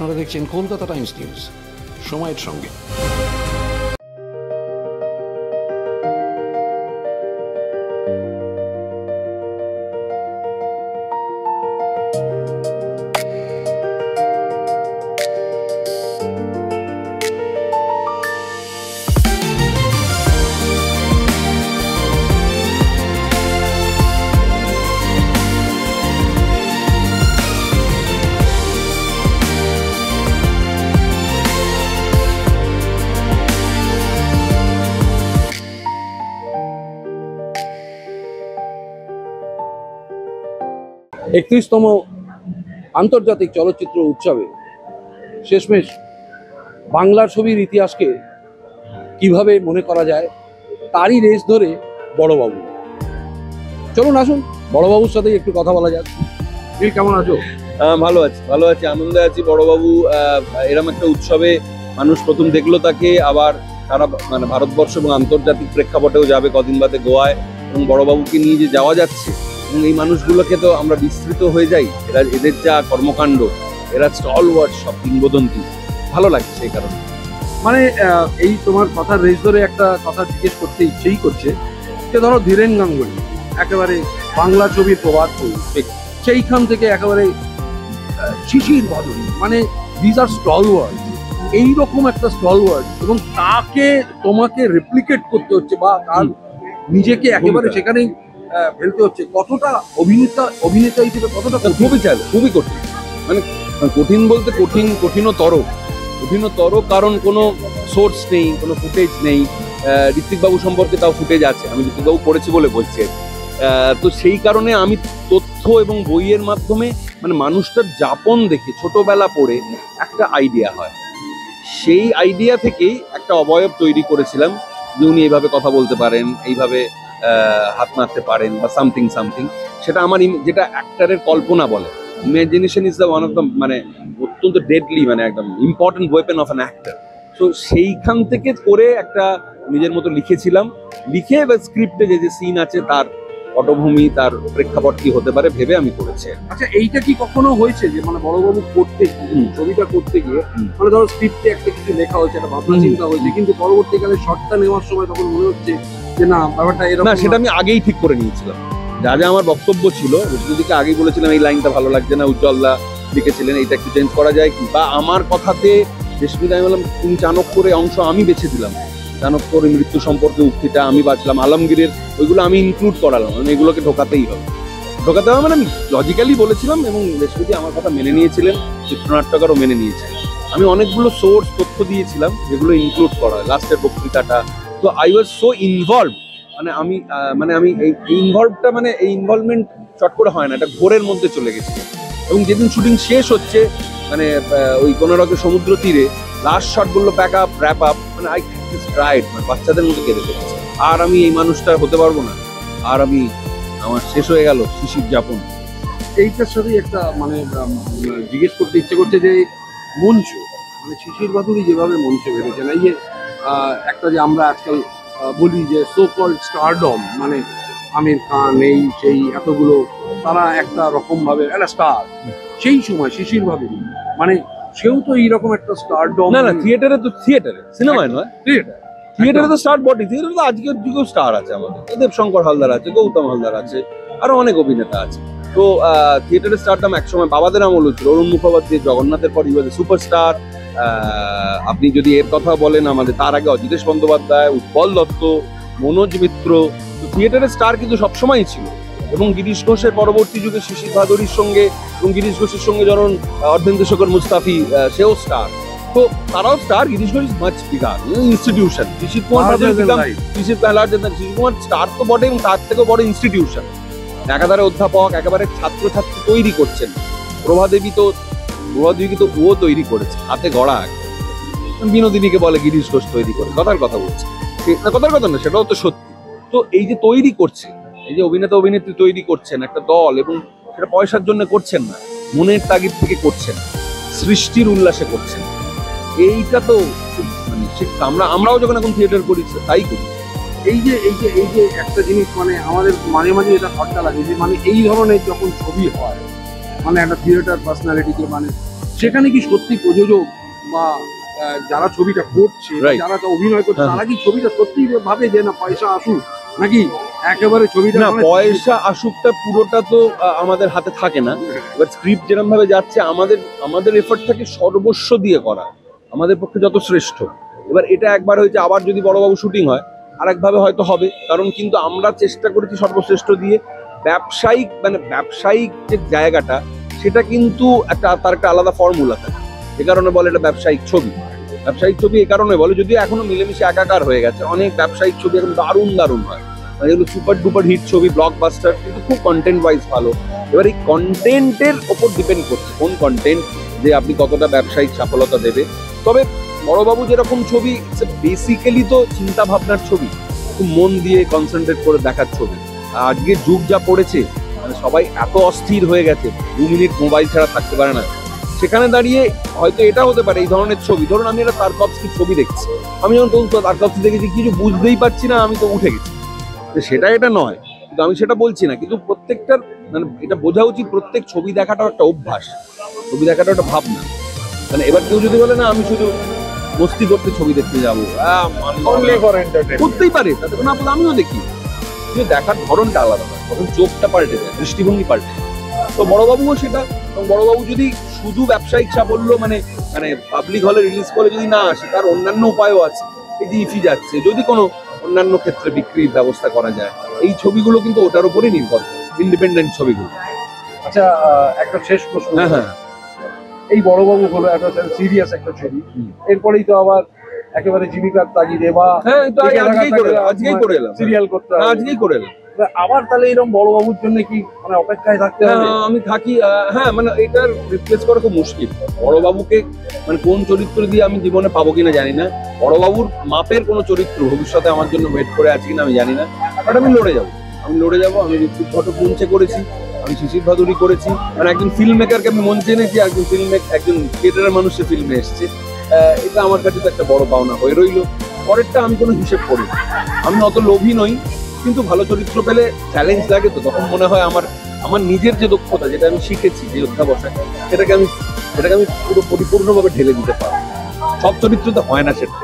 আপনারা দেখছেন Kolkata Times news, সময়ের সঙ্গে। একত্রিশতম আন্তর্জাতিক চলচ্চিত্র উৎসবে শেষমেশ বাংলা ছবির ইতিহাসকে কিভাবে মনে করা যায় তারই রেস ধরে বড়বাবু। চলুন আসুন বড়বাবুর সাথে একটু কথা বলা যাক। তুমি কেমন আছো? ভালো আছি, আনন্দে আছি। বড়বাবু এরকম একটা উৎসবে মানুষ প্রথম দেখলো তাকে, আবার সারা মানে ভারতবর্ষ এবং আন্তর্জাতিক প্রেক্ষাপটেও যাবে কদিন বাদে গোয়ায়, এবং বড়বাবুকে নিয়ে যে যাওয়া যাচ্ছে এবং এই মানুষগুলোকে তো আমরা বিস্তৃত হয়ে যাই। এদের যা কর্মকাণ্ড, এরা স্টল ওয়ার্ড, সব কিংবদন্তি, ভালো লাগছে সেই কারণে। মানে এই তোমার কথার রেস ধরে একটা কথা জিজ্ঞেস করতে ইচ্ছেই করছে যে ধরো ধীরেন গাঙ্গুলি একেবারে বাংলা ছবির প্রবাদ পুরুষ, সেইখান থেকে একেবারে শিশির ভাদুরী, মানে দিস আর স্টল ওয়ার্ড, এইরকম একটা স্টল ওয়ার্ড, এবং তাকে তোমাকে রেপ্লিকেট করতে হচ্ছে বা তার নিজেকে একেবারে সেখানেই ফেলতে হচ্ছে। কতটা অভিনেতা হিসেবে কতটা খুবই কঠিন, মানে কঠিন বলতে কঠিনতর, কারণ কোনো সোর্স নেই, কোনো ফুটেজ নেই। ঋত্বিকবাবু সম্পর্কে তাও ফুটেজ আছে, আমি ঋত্বিকবাবু পড়েছি বলে বলছি। তো সেই কারণে আমি তথ্য এবং বইয়ের মাধ্যমে, মানে মানুষটার যাপন দেখে ছোটবেলা পড়ে একটা আইডিয়া হয়, সেই আইডিয়া থেকেই একটা অবয়ব তৈরি করেছিলাম যে উনি এইভাবে কথা বলতে পারেন, এইভাবে হাত মারতে পারেন বা সামথিং। সেটা আমার যেটা অ্যাক্টারের কল্পনা বলে, imagination is the one of the মানে অত্যন্ত ডেডলি, মানে একদম important weapon of an actor. তো সেইখান থেকে করে একটা নিজের মতো লিখেছিলাম, লিখে বা স্ক্রিপ্টে যে সিন আছে তার পটভূমি, তার প্রেক্ষাপট কি হতে পারে ভেবে আমি করেছি। আচ্ছা, এইটা কি কখনো হয়েছে যে মানে বড়বাবু করতে ছবিটা করতে গিয়ে মানে ধরো স্ক্রিপ্টে একটা কিছু লেখা হয়েছে, একটা ভাবনা চিন্তা হয়েছে, কিন্তু পরবর্তীকালে শর্টটা নেওয়ার সময় তখন মনে হচ্ছে যে না, ব্যাপারটা এরকম না, সেটা আমি আগেই ঠিক করে নিয়েছিলাম। যা আমার বক্তব্য ছিল, রশ্মিদিকে আগেই বলেছিলাম এই লাইনটা ভালো লাগছে না, উজ্জ্বলদা লিখেছিলেন এইটা একটু চেঞ্জ করা যায় কি, বা আমার কথাতে রশ্মিদা আমি বললাম তুমি চাণক্যের অংশ আমি বেছে দিলাম, চাণক্যর মৃত্যু সম্পর্কে উক্তিটা আমি বাঁচলাম, আলমগীরের ওইগুলো আমি ইনক্লুড করালাম, মানে এগুলোকে ঢোকাতে হবে, মানে আমি লজিক্যালি বলেছিলাম এবং রশ্মিদি আমার কথা মেনে নিয়েছিলেন, চিত্রনাট্যকারও মেনে নিয়েছিলেন। আমি অনেকগুলো সোর্স তথ্য দিয়েছিলাম যেগুলো ইনক্লুড করা হয় লাস্টের বক্তৃতাটা। তো আই ওয়াজ সো ইনভলভ, মানে আমি এই ইনভলভটা, মানে এই ইনভলভমেন্ট চট করে হয় না, এটা ঘোরের মধ্যে চলে গেছে। এবং যেদিন শুটিং শেষ হচ্ছে, মানে ওই কোনারকের সমুদ্র তীরে লাস্ট শটগুলো প্যাক আপ, র্যাপ আপ, মানে আই জাস্ট ক্রাইড, মানে বাচ্চাদের মতো কেঁদে ফেলেছে। আর আমি এই মানুষটা হতে পারবো না, আর আমার শেষ হয়ে গেল শিশির যাপন। এইটার সাথে একটা মানে জিজ্ঞেস করতে ইচ্ছে করছে যে মঞ্চ, মানে শিশির ভাদুরী যেভাবে মঞ্চে ভেবেছেন, এই যে একটা যে আমরা আজকাল বলি যে সো কল্ড স্টারডম, মানে আমির খান এই সেই এতগুলো, তারা একটা রকম ভাবে একটা স্টার, সেই সময় শিশির ভাদুরী মানে সেও তো এইরকম একটা স্টারডম। না, থিয়েটারে সিনেমায় নয়, থিয়েটারে তো স্টার বটে, থিয়েটারে তো আজকের যুগেও স্টার আছে আমাদের, দেবশঙ্কর হালদার আছে, গৌতম হালদার আছে, আরো অনেক অভিনেতা আছে। তো থিয়েটারের স্টারডম একসময় বাবাদের আমল হচ্ছিল, অরুণ মুখোপাধ্যায়, জগন্নাথের পর ইউজ সুপারস্টার। আপনি যদি এর কথা বলেন, আমাদের তার আগে অজিতেশ বন্দ্যোপাধ্যায়, উৎপল দত্ত, মনোজ মিত্র, তো থিয়েটারের স্টার কিন্তু সবসময়ই ছিল। এবং গিরিশ ঘোষের পরবর্তী যুগে শিশির ভাদুরীর সঙ্গে এবং গিরিশ ঘোষের সঙ্গে যখন অর্ধেন্দু শেখর মুস্তাফি, সেও স্টার। তো তারাও star, Girish Ghosh is much bigger institution, Shishir Kumar star তো বটে, এবং তার থেকেও বড় ইনস্টিটিউশন। একাধারে অধ্যাপক, একেবারে ছাত্রছাত্রী তৈরি করছেন। প্রভাদেবীকে তো ও তৈরি করেছে, হাতে গড়া। বিনোদিনীকে বলে গিরিশ ঘোষ তৈরি করে, কথার কথা বলছে, কথার কথা না, সেটাও তো সত্যি। তো এই যে তৈরি করছে, এই যে অভিনেতা অভিনেত্রী তৈরি করছেন একটা দল, এবং সেটা পয়সার জন্য করছেন না, মনের তাগিদ থেকে করছেন, সৃষ্টির উল্লাসে করছেন, এইটা তো মানে আমরাও যখন এখন থিয়েটার করি তাই করি। এই যে একটা জিনিস, মানে আমাদের মাঝে মাঝে এটা খরচা লাগে যে মানে এই ধরনের যখন ছবি হয়, মানে একটা থিয়েটার পার্সোনালিটিকে মানে সেখানে কি সত্যি প্রযোজক বা যারা ছবিটা করছে বা Right. যারা তা অভিনয় করছে হ্যাঁ। তারা কি ছবিটা সত্যি ভাবে যে না পয়সা আসুক, নাকি একেবারে ছবিটা না, মানে- পয়সা আসুকটা পুরোটা তো আমাদের হাতে থাকে না। এবার স্ক্রিপ্ট যেরকম ভাবে যাচ্ছে, আমাদের এফর্ট থাকে সর্বস্ব দিয়ে করা, আমাদের পক্ষে যত শ্রেষ্ঠ। এবার এটা একবার হয়েছে, আবার যদি বড়বাবু শুটিং হয় আর একভাবে হয়তো হবে, কারণ কিন্তু আমরা চেষ্টা করেছি সর্বশ্রেষ্ঠ দিয়ে। ব্যবসায়িক যে জায়গাটা, সেটা কিন্তু তার একটা আলাদা ফর্মুলা থাকে। এ কারণে বলে এটা ব্যবসায়িক ছবি। ব্যবসায়িক ছবি এ কারণে বলে, যদিও এখনো মিলেমিশে একাকার হয়ে গেছে, অনেক ব্যবসায়িক ছবি এখন দারুণ হয়, মানে যেগুলো সুপার ডুপার হিট ছবি, ব্লকবাস্টার, কিন্তু খুব কন্টেন্ট ওয়াইজ ভালো। এবার এই কন্টেন্টের ওপর ডিপেন্ড করছে কোন কন্টেন্ট যে আপনি কতটা ব্যবসায়িক সফলতা দেবে। তবে বড়বাবু যেরকম ছবি, বেসিক্যালি তো চিন্তা ভাবনার ছবি, খুব মন দিয়ে কনসেন্ট্রেট করে দেখার ছবি। আজকে যুগ যা পড়েছে, মানে সবাই এত অস্থির হয়ে গেছে, 2 মিনিট মোবাইল ছাড়া থাকতে পারে না। সেখানে দাঁড়িয়ে হয়তো এটা হতে পারে এই ধরনের ছবি, ধরুন আমি একটা তারকবস্কির ছবি দেখছি, আমি যখন তারকবস্কি দেখেছি কিছু বুঝতেই পারছি না, আমি তো উঠে গেছি। সেটা এটা নয়, কিন্তু আমি সেটা বলছি না। কিন্তু প্রত্যেকটার মানে এটা বোঝা উচিত, প্রত্যেক ছবি দেখাটাও একটা অভ্যাস, ছবি দেখাটা একটা ভাবনা। মানে এবার কেউ যদি বলে না আমি শুধু মস্তি করতে ছবি দেখতে যাবো, করতেই পারে, তাতে কোনো আপদ, আমিও দেখি, কিন্তু দেখার ধরনটা আলাদা হয়, তখন চোখটা পাল্টে যায়, দৃষ্টিভঙ্গি পাল্টে যায়। তো বড়বাবুও সেটা, এবং বড়বাবু যদি শুধু ব্যবসায়িক সাফল্য মানে মানে পাবলিক হলে রিলিজ করে যদি না আসে, তার অন্যান্য উপায়ও আছে। এই যে ইফি যাচ্ছে, যদি কোনো অন্যান্য ক্ষেত্রে বিক্রির ব্যবস্থা করা যায়, এই ছবিগুলো কিন্তু ওটার উপরই নির্ভর করে, ইন্ডিপেন্ডেন্ট ছবিগুলো। আচ্ছা, একটা শেষ প্রশ্ন। হ্যাঁ, এই বড়বাবু হলো একটা সিরিয়াস একটা ছবি, এরপরেই তো আবার একেবারে জীবিকার তাগিদে বা হ্যাঁ, তো আজকেই করে এলাম, সিরিয়াল করতে হবে, আজকেই করে এলাম। আবার তাহলে এরকম বড়বাবুর জন্য কি মানে অপেক্ষায় থাকতে হবে? আমি থাকি, হ্যাঁ, মানে এটার রিপ্লেস করা খুব মুশকিল। বড়বাবুকে মানে কোন চরিত্র দিয়ে আমি জীবনে পাবো কিনা জানি না, বড়বাবুর মাপের কোনো চরিত্র ভবিষ্যতে আমার জন্য ওয়েট করে আছে কিনা আমি জানি না, বাট আমি লড়ে যাবো। আমি ঋত্বিক ঘটক মঞ্চে করেছি, আমি শিশির ভাদুরী করেছি, মানে একজন ফিল্ম মেকারকে আমি মঞ্চে এনেছি, একজন থিয়েটারের মানুষ সে ফিল্মে এসছে। এটা আমার কাছে তো একটা বড় পাওনা হয়ে রইলো। পরেরটা আমি কোনো হিসেব করি না, আমি অত লোভী নই, কিন্তু ভালো চরিত্র পেলে চ্যালেঞ্জ লাগে, তো তখন মনে হয় আমার নিজের যে দক্ষতা, যেটা আমি শিখেছি যে অধ্যাবসায়, সেটাকে আমি পুরো পরিপূর্ণভাবে ঢেলে দিতে পারবো। সব চরিত্র তো হয় না সেটা।